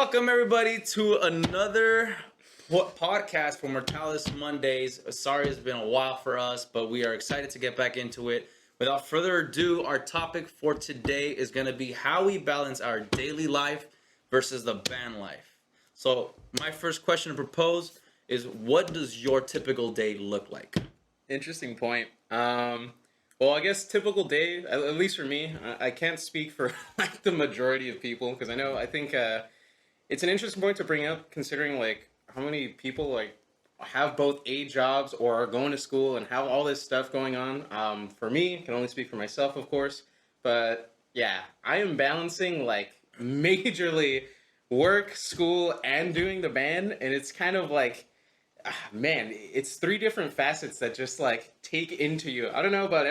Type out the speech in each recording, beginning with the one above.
Welcome everybody to another podcast for Mortalis Mondays. Sorry it's been a while for us, but we are excited to get back into it. Without further ado, our topic for today is going to be how we balance our daily life versus the band life. So my first question to propose is, what does your typical day look like? Interesting point. Well, I guess typical day, at least for me, I can't speak for like the majority of people because I think it's an interesting point to bring up considering like how many people like have both A jobs or are going to school and have all this stuff going on. For me, I can only speak for myself, of course, but yeah, I am balancing like majorly work, school, and doing the band, and it's kind of like man, it's three different facets that just like take into you. I don't know about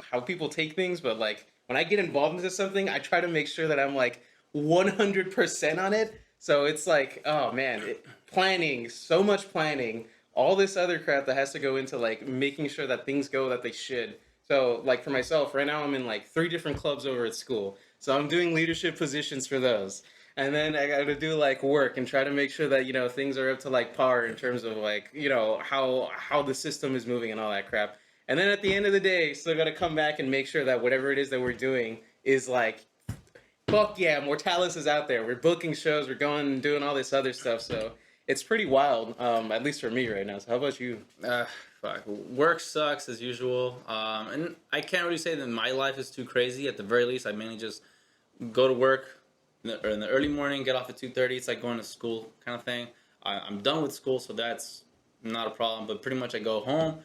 how people take things, but like when I get involved into something, I try to make sure that I'm like 100% on it. So it's like, oh man, planning, so much planning, all this other crap that has to go into like making sure that things go that they should. So like for myself, right now I'm in like 3 different clubs over at school. So I'm doing leadership positions for those. And then I got to do like work and try to make sure that, things are up to like par in terms of like, how the system is moving and all that crap. And then at the end of the day, still got to come back and make sure that whatever it is that we're doing is like, fuck yeah, Mortalis is out there. We're booking shows, we're going and doing all this other stuff. So it's pretty wild, at least for me right now. So how about you? Fuck. Work sucks as usual. And I can't really say that my life is too crazy. At the very least, I mainly just go to work in the early morning, get off at 2:30. It's like going to school kind of thing. I'm done with school, so that's not a problem. But pretty much I go home,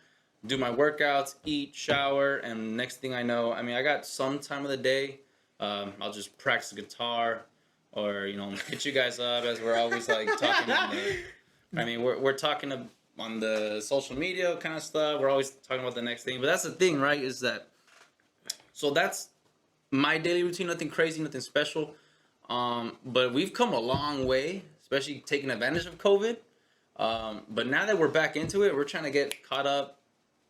do my workouts, eat, shower, and next thing I know, I got some time of the day. I'll just practice guitar, or hit you guys up as we're always like talking. We're talking on the social media kind of stuff. We're always talking about the next thing. But that's the thing, right? Is that so that's my daily routine. Nothing crazy, nothing special. But we've come a long way, especially taking advantage of COVID. But now that we're back into it, we're trying to get caught up.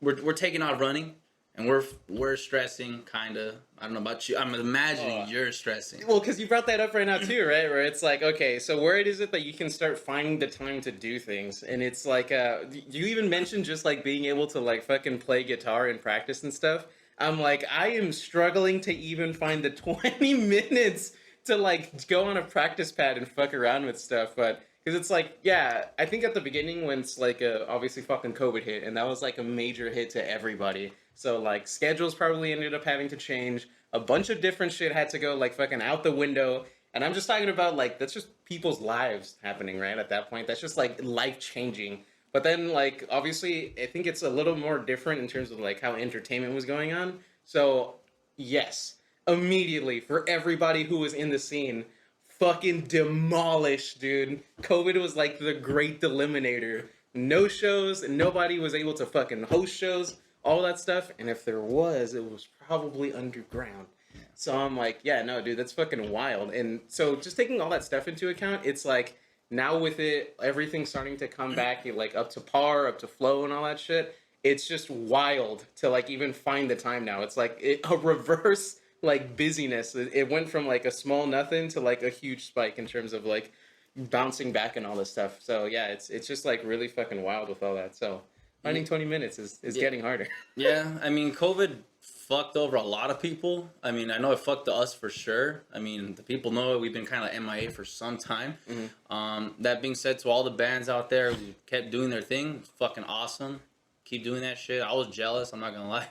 We're taking out running, and we're stressing, kind of. I don't know about you. I'm imagining you're stressing. Well, because you brought that up right now too, right? Where it's like, okay, so where is it that you can start finding the time to do things? And it's like, you even mentioned just like being able to like fucking play guitar and practice and stuff. I'm like, I am struggling to even find the 20 minutes to like go on a practice pad and fuck around with stuff. But because it's like, yeah, I think at the beginning when it's like obviously fucking COVID hit, and that was like a major hit to everybody. So like schedules probably ended up having to change. A bunch of different shit had to go like fucking out the window. And I'm just talking about like, that's just people's lives happening, right? At that point, that's just like life changing. But then like, obviously, I think it's a little more different in terms of like how entertainment was going on. So yes, immediately for everybody who was in the scene, fucking demolished, dude. COVID was like the great eliminator. No shows, nobody was able to fucking host shows, all that stuff. And if there was, it was probably underground. So I'm like, yeah, no, dude, that's fucking wild. And so just taking all that stuff into account, it's like now with it, everything's starting to come back like up to par, up to flow and all that shit. It's just wild to like even find the time now. It's like a reverse like busyness. It went from like a small nothing to like a huge spike in terms of like bouncing back and all this stuff. So yeah, it's just like really fucking wild with all that. So finding 20 minutes is getting harder. Yeah, COVID fucked over a lot of people. I know it fucked us for sure. The people know it. We've been kind of MIA for some time. Mm-hmm. That being said, to all the bands out there who kept doing their thing, it's fucking awesome. Keep doing that shit. I was jealous, I'm not gonna lie.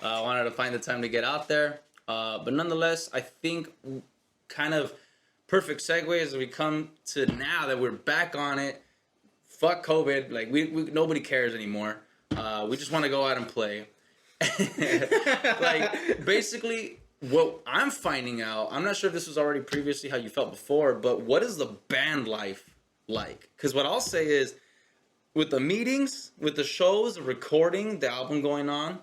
I wanted to find the time to get out there. But nonetheless, I think kind of perfect segue as we come to now that we're back on it. Fuck COVID. Like we nobody cares anymore. We just want to go out and play. Like basically what I'm finding out, I'm not sure if this was already previously how you felt before, but what is the band life like? Because what I'll say is with the meetings, with the shows, the recording, the album going on,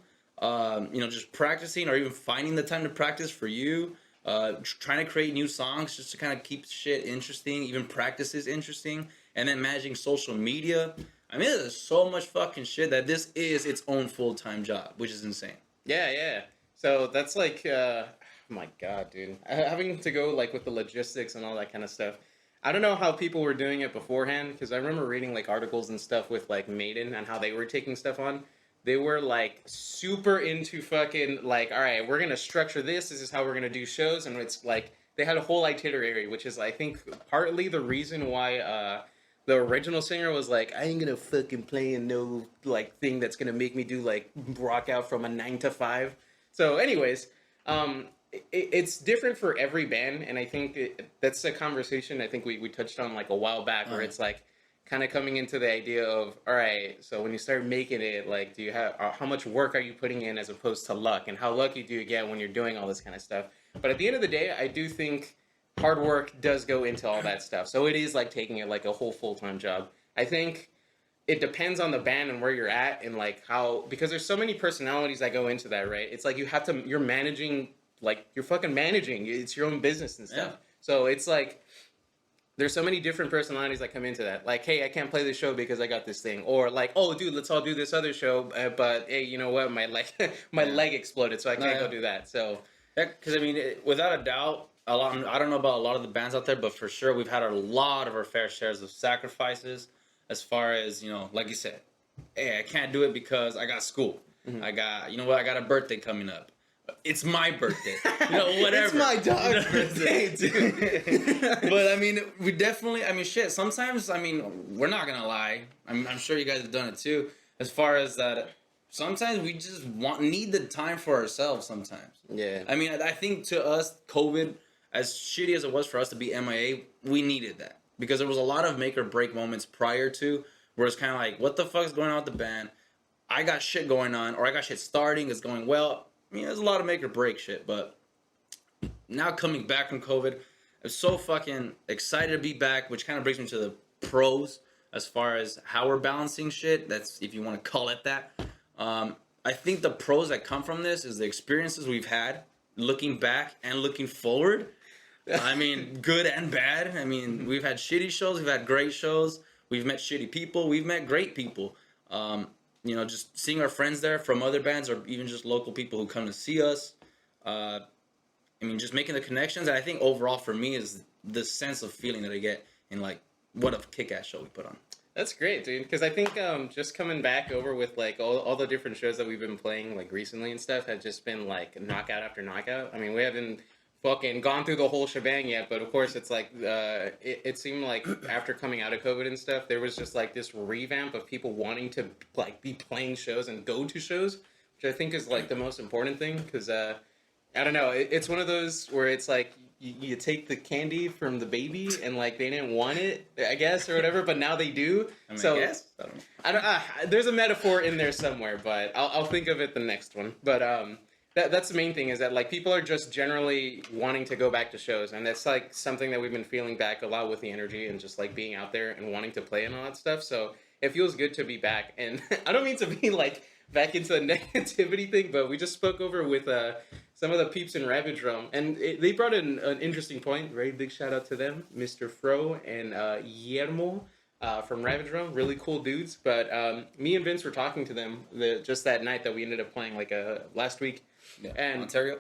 just practicing or even finding the time to practice for you, trying to create new songs just to kind of keep shit interesting, even practices interesting, and then managing social media. There's so much fucking shit that this is its own full-time job, which is insane. Yeah. So that's like, oh my God, dude. Having to go like with the logistics and all that kind of stuff. I don't know how people were doing it beforehand, because I remember reading like articles and stuff with like Maiden and how they were taking stuff on. They were like super into fucking like, all right, we're gonna structure this. This is how we're gonna do shows, and it's like they had a whole itinerary, which is I think partly the reason why the original singer was like, I ain't gonna fucking play in no like thing that's gonna make me do like rock out from a 9 to 5. So, anyways, it's different for every band, and I think that's a conversation I think we touched on like a while back, where it's like kind of coming into the idea of, all right, so when you start making it, like, do you have how much work are you putting in as opposed to luck, and how lucky do you get when you're doing all this kind of stuff? But at the end of the day, I do think hard work does go into all that stuff. So it is like taking it like a whole full-time job. I think it depends on the band and where you're at, and like how, because there's so many personalities that go into that, right? It's like you're managing, like you're fucking managing. It's your own business and stuff. Yeah. So it's like there's so many different personalities that come into that. Like, hey, I can't play this show because I got this thing, or like, oh, dude, let's all do this other show, but hey, you know what? My leg exploded, so I can't go do that. So yeah, because I mean, without a doubt, a lot. I don't know about a lot of the bands out there, but for sure, we've had a lot of our fair shares of sacrifices. As far as, you know, like you said, hey, I can't do it because I got school. Mm-hmm. I got a birthday coming up. It's my birthday. You know, whatever. It's my dog's birthday, dude. But I mean, we definitely, I mean, shit, sometimes, I mean, we're not going to lie. I'm sure you guys have done it too. As far as that, sometimes we just need the time for ourselves sometimes. Yeah. I mean, I think to us, COVID, as shitty as it was for us to be MIA, we needed that. Because there was a lot of make or break moments prior to where it's kind of like, what the fuck is going on with the band? I got shit going on, or I got shit starting, it's going well. I mean, there's a lot of make or break shit, but now coming back from COVID, I'm so fucking excited to be back, which kind of brings me to the pros as far as how we're balancing shit. That's, if you want to call it that. I think the pros that come from this is the experiences we've had, looking back and looking forward. I mean, good and bad. I mean, we've had shitty shows, we've had great shows, we've met shitty people, we've met great people. You know, just seeing our friends there from other bands, or even just local people who come to see us. I mean, just making the connections. And I think overall for me is the sense of feeling that I get in like, what a kick-ass show we put on. That's great, dude. Because I think just coming back over with like all the different shows that we've been playing like recently and stuff has just been like knockout after knockout. I mean, we haven't fucking gone through the whole shebang yet, but of course it's like it seemed like after coming out of COVID and stuff, there was just like this revamp of people wanting to like be playing shows and go to shows, which I think is like the most important thing, because I don't know, it's one of those where it's like you take the candy from the baby and like they didn't want it, I guess, or whatever, but now they do. I mean, so I guess. I don't there's a metaphor in there somewhere, but I'll think of it the next one. But that's the main thing, is that like people are just generally wanting to go back to shows, and that's like something that we've been feeling back a lot with the energy and just like being out there and wanting to play and all that stuff. So it feels good to be back. And I don't mean to be like back into the negativity thing, but we just spoke over with some of the peeps in Ravage Realm, and they brought in an interesting point. Very big shout out to them, Mr. Fro and Guillermo from Ravage Realm. Really cool dudes. But me and Vince were talking to them just that night that we ended up playing like last week. Yeah, and Ontario.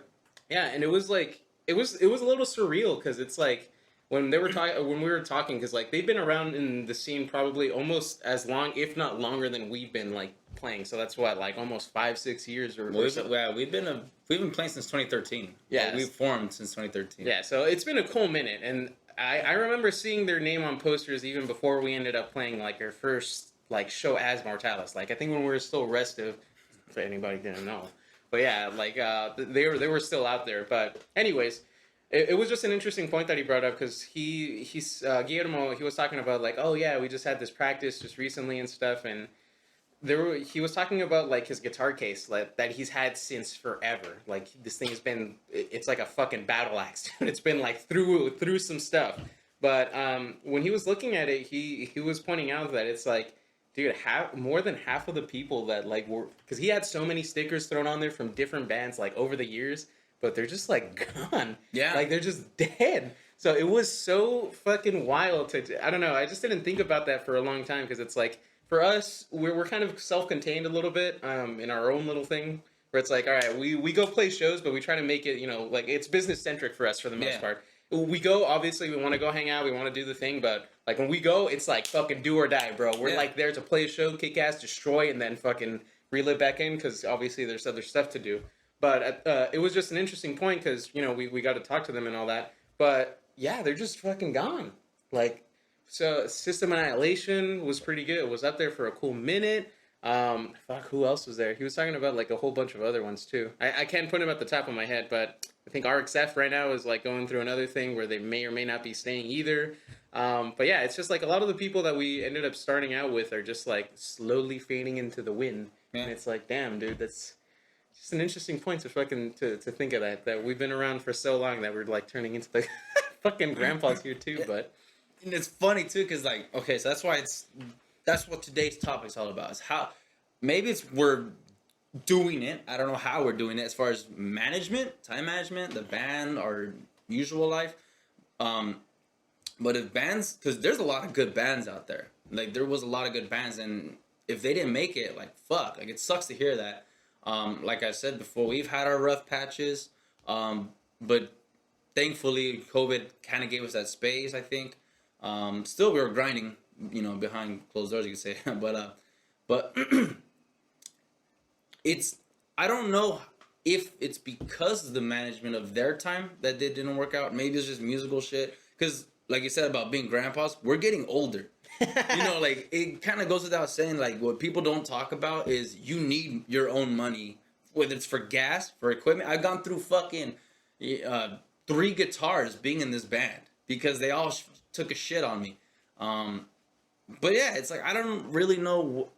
Yeah, and it was like it was a little surreal, because it's like when we were talking, because like they've been around in the scene probably almost as long, if not longer, than we've been like playing. So that's what, like almost 5-6 years or so. Yeah, we've been playing since 2013. Yeah, like, we've formed since 2013. Yeah, so it's been a cool minute, and I remember seeing their name on posters even before we ended up playing like our first like show as Mortalis. Like I think when we were still restive, if anybody didn't know. But yeah, like they were still out there. But anyways, it was just an interesting point that he brought up, because he's Guillermo, he was talking about like, oh yeah, we just had this practice just recently and stuff, and he was talking about like his guitar case that he's had since forever. Like this thing has been, it's like a fucking battle axe. It's been like through some stuff. But when he was looking at it, he was pointing out that it's like, dude, more than half of the people that like were, because he had so many stickers thrown on there from different bands like over the years, but they're just like gone. Yeah, like they're just dead. So it was so fucking wild to, I don't know, I just didn't think about that for a long time, because it's like for us, we're kind of self-contained a little bit in our own little thing, where it's like, all right, we go play shows, but we try to make it, you know, like it's business centric for us for the most part. we go, obviously we want to go hang out, we want to do the thing, but like when we go, it's like fucking do or die, bro. We're like there to play a show, kick ass, destroy, and then fucking reel it back in because obviously there's other stuff to do. But it was just an interesting point because we got to talk to them and all that. But yeah, they're just fucking gone. Like, so System Annihilation was pretty good. It was up there for a cool minute. Fuck, who else was there? He was talking about like a whole bunch of other ones too. I can't put him at the top of my head, but I think RXF right now is like going through another thing where they may or may not be staying either. But yeah, it's just like a lot of the people that we ended up starting out with are just like slowly fading into the wind. Yeah. And it's like, damn, dude, that's just an interesting point to fucking to think of that we've been around for so long that we're like turning into the fucking grandpas here too. But and it's funny too because like, okay, so that's what today's topic's all about, is how maybe we're doing it, I don't know how we're doing it as far as management, time management, the band, our usual life, but if bands, because there's a lot of good bands out there, like there was a lot of good bands, and if they didn't make it, like fuck, like it sucks to hear that. Like I said before, we've had our rough patches, but thankfully COVID kind of gave us that space, I think. Still we were grinding, behind closed doors, you could say. but I don't know if it's because of the management of their time that they didn't work out. Maybe it's just musical shit. Because, like you said about being grandpas, we're getting older. Like, it kind of goes without saying, like, what people don't talk about is you need your own money, whether it's for gas, for equipment. I've gone through fucking 3 guitars being in this band because they all took a shit on me. But yeah, it's like I don't really know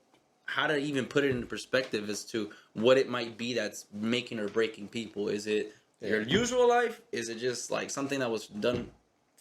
how to even put it into perspective as to what it might be that's making or breaking people. Is it your usual life? Is it just like something that was done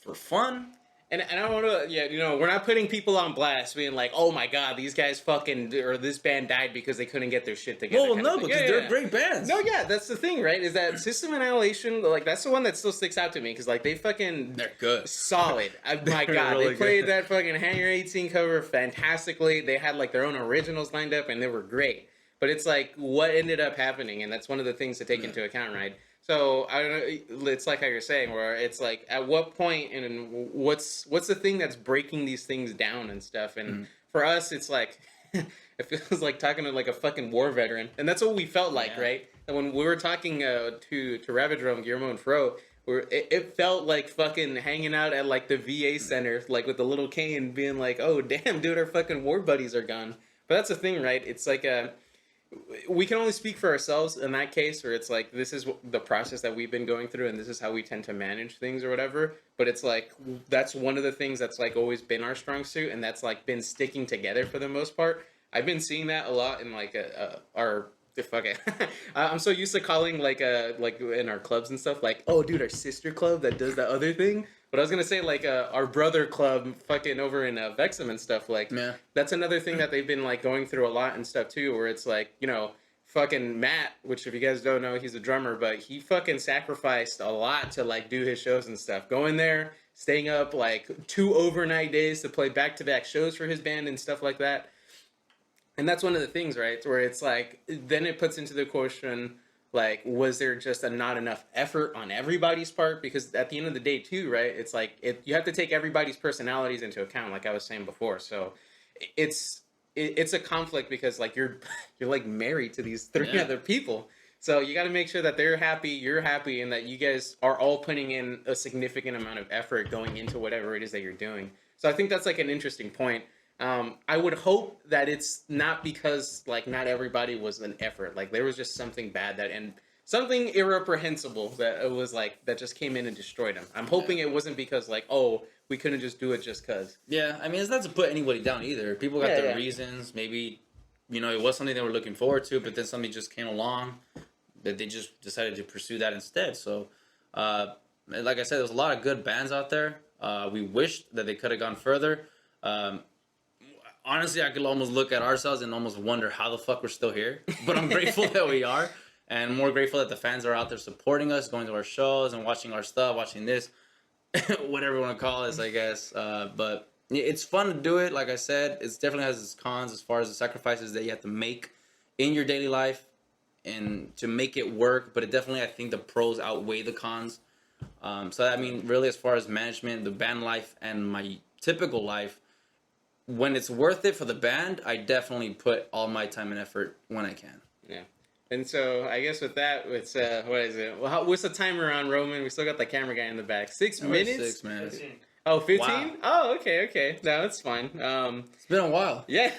for fun? And I want to, we're not putting people on blast being like, oh my god, these guys fucking, or this band died because they couldn't get their shit together. Well, no, because they're great bands. No, yeah, that's the thing, right? Is that System Annihilation, like, that's the one that still sticks out to me, because, like, they're good. Solid. My god, really they played that fucking Hangar 18 cover fantastically. They had, like, their own originals lined up, and they were great. But it's like, what ended up happening, and that's one of the things to take into account, right? So I don't know. It's like how you're saying, where it's like, at what point and what's the thing that's breaking these things down and stuff. And for us, it's like it feels like talking to like a fucking war veteran, and that's what we felt like, right? And when we were talking to Ravage Realm, Guillermo and Fro, it felt like fucking hanging out at like the VA center, like with the little cane, being like, "Oh damn, dude, our fucking war buddies are gone." But that's the thing, right? It's like we can only speak for ourselves in that case, where it's like, this is the process that we've been going through and this is how we tend to manage things or whatever. But it's like, that's one of the things that's like always been our strong suit, and that's like been sticking together for the most part. I've been seeing that a lot in like our fuck it. I'm so used to calling like in our clubs and stuff, like, oh dude, our sister club that does that other thing. But I was gonna say, like, our brother club fucking over in Vexxum and stuff, like, that's another thing that they've been, like, going through a lot and stuff, too, where it's, like, fucking Matt, which, if you guys don't know, he's a drummer, but he fucking sacrificed a lot to, like, do his shows and stuff. Going there, staying up, like, 2 overnight days to play back-to-back shows for his band and stuff like that. And that's one of the things, right, where it's, like, then it puts into the question, like, was there just not enough effort on everybody's part? Because at the end of the day, too, right, it's like, you have to take everybody's personalities into account, like I was saying before. So it's a conflict because, like, you're like married to these 3 other people. So you got to make sure that they're happy, you're happy, and that you guys are all putting in a significant amount of effort going into whatever it is that you're doing. So I think that's, like, an interesting point. I would hope that it's not because, like, not everybody was an effort. Like, there was just something bad and something irreprehensible that it was, like, that just came in and destroyed them. I'm hoping it wasn't because, like, oh, we couldn't just do it just because. Yeah, I mean, it's not to put anybody down either. People got their reasons. Maybe, it was something they were looking forward to, but then something just came along that they just decided to pursue that instead. So, like I said, there's a lot of good bands out there. We wished that they could have gone further. Honestly, I could almost look at ourselves and almost wonder how the fuck we're still here. But I'm grateful that we are, and more grateful that the fans are out there supporting us, going to our shows and watching our stuff, watching this, whatever you want to call this, I guess. But it's fun to do it. Like I said, it definitely has its cons as far as the sacrifices that you have to make in your daily life and to make it work. But it definitely, I think the pros outweigh the cons. So I mean, really, as far as management, the band life, and my typical life, when it's worth it for the band, I definitely put all my time and effort when I can. Yeah. And so I guess with that, it's what is it? Well, what's the timer on, Roman? We still got the camera guy in the back. 6 minutes? 6 minutes. 15. Oh, 15? Wow. Oh, okay. No, it's fine. It's been a while. Yeah.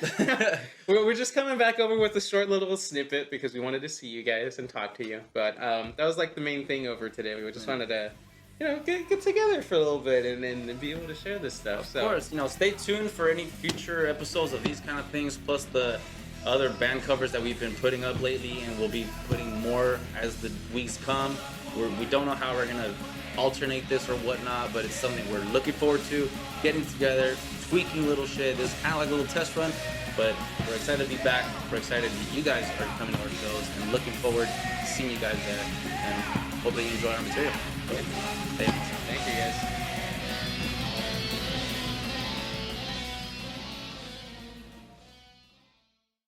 we're just coming back over with a short little snippet because we wanted to see you guys and talk to you. But that was like the main thing over today. We just wanted to, get together for a little bit and be able to share this stuff. Of course, stay tuned for any future episodes of these kind of things, plus the other band covers that we've been putting up lately, and we'll be putting more as the weeks come. We don't know how we're gonna alternate this or whatnot, but it's something we're looking forward to, getting together, tweaking little shit. This is kind of like a little test run, but we're excited to be back. We're excited that you guys are coming to our shows, and looking forward to seeing you guys there, and hopefully you enjoy our material. Thanks. Thank you, guys.